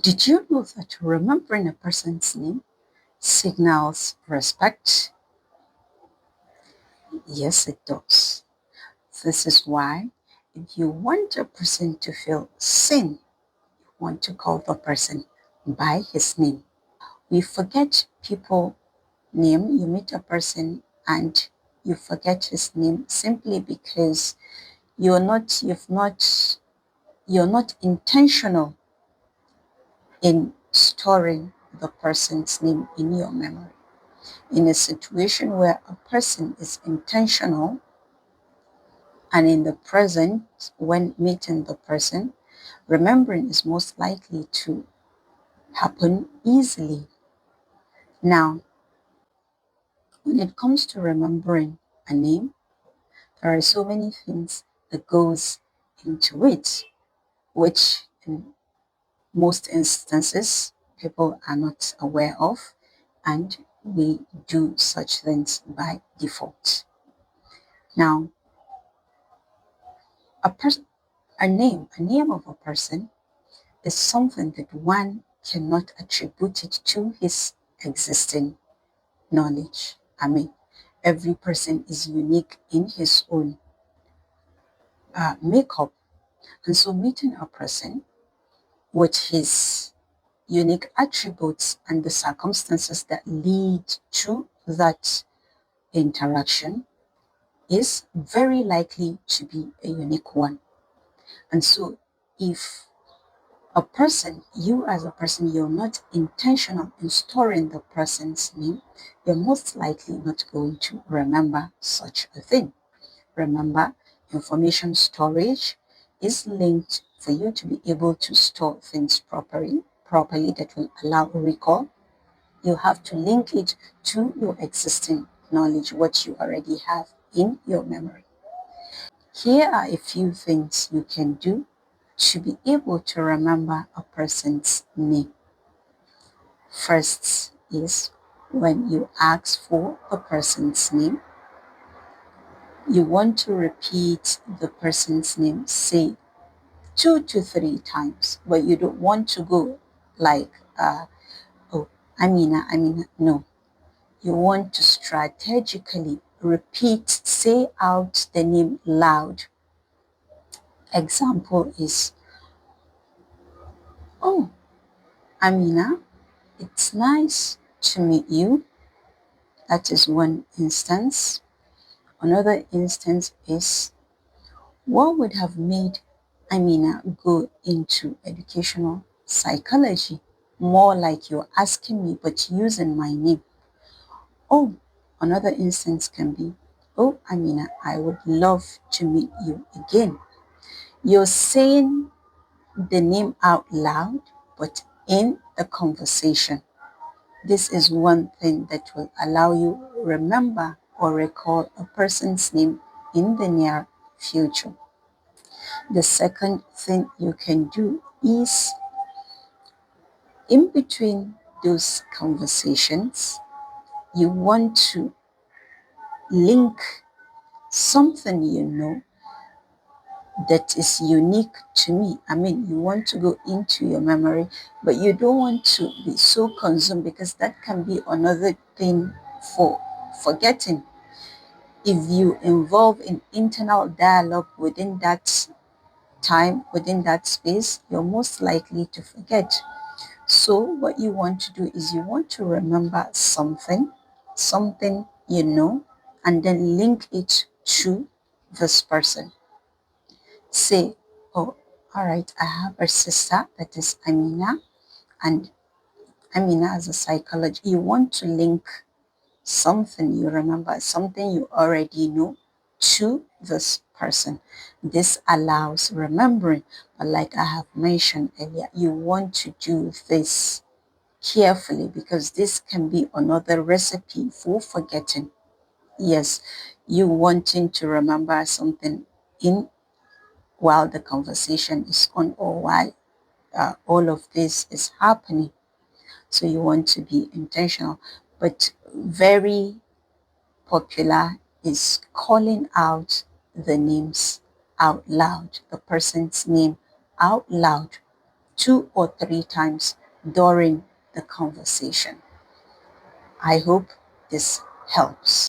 Did you know that remembering a person's name signals respect? Yes, it does. This is why if you want a person to feel seen, you want to call the person by his name. We forget people name. You meet a person and you forget his name simply because you're not intentional in storing the person's name in your memory. In a situation where a person is intentional and in the present when meeting the person, remembering is most likely to happen easily. Now, when it comes to remembering a name, there are so many things that goes into it, which in most instances people are not aware of, and we do such things by default. Now, a person, a name of a person is something that one cannot attribute it to his existing knowledge. I mean, every person is unique in his own makeup. And so, meeting a person with his unique attributes and the circumstances that lead to that interaction is very likely to be a unique one. And so, if a person, you as a person, you're not intentional in storing the person's name, you're most likely not going to remember such a thing. Remember, information storage is linked for you to be able to store things properly that will allow recall. You have to link it to your existing knowledge, what you already have in your memory. Here are a few things you can do to be able to remember a person's name. First is when you ask for a person's name, you want to repeat the person's name, say 2 to 3 times, but you don't want to go like, oh, Amina. No, you want to strategically repeat, say out the name loud. Example is, oh, Amina, it's nice to meet you. That is one instance. Another instance is, what would have made Amina go into educational psychology? More like you're asking me, but using my name. Oh, another instance can be, oh, Amina, I would love to meet you again. You're saying the name out loud, but in a conversation. This is one thing that will allow you remember or recall a person's name in the near future. The second thing you can do is in between those conversations, you want to link something you know that is unique to me. I mean, you want to go into your memory, but you don't want to be so consumed because that can be another thing for forgetting. If you involve in internal dialogue within that time, within that space, you're most likely to forget. So, what you want to do is you want to remember something you know, and then link it to this person. Say, oh, all right, I have a sister that is Amina, and Amina as a psychologist. You want to link something you remember, something you already know to this person. This allows remembering, but like I have mentioned earlier, you want to do this carefully because this can be another recipe for forgetting. Yes, you wanting to remember something in while the conversation is on or while all of this is happening. So you want to be intentional, but very popular is calling out the names out loud, the person's name out loud. 2 or 3 times during the conversation. I hope this helps.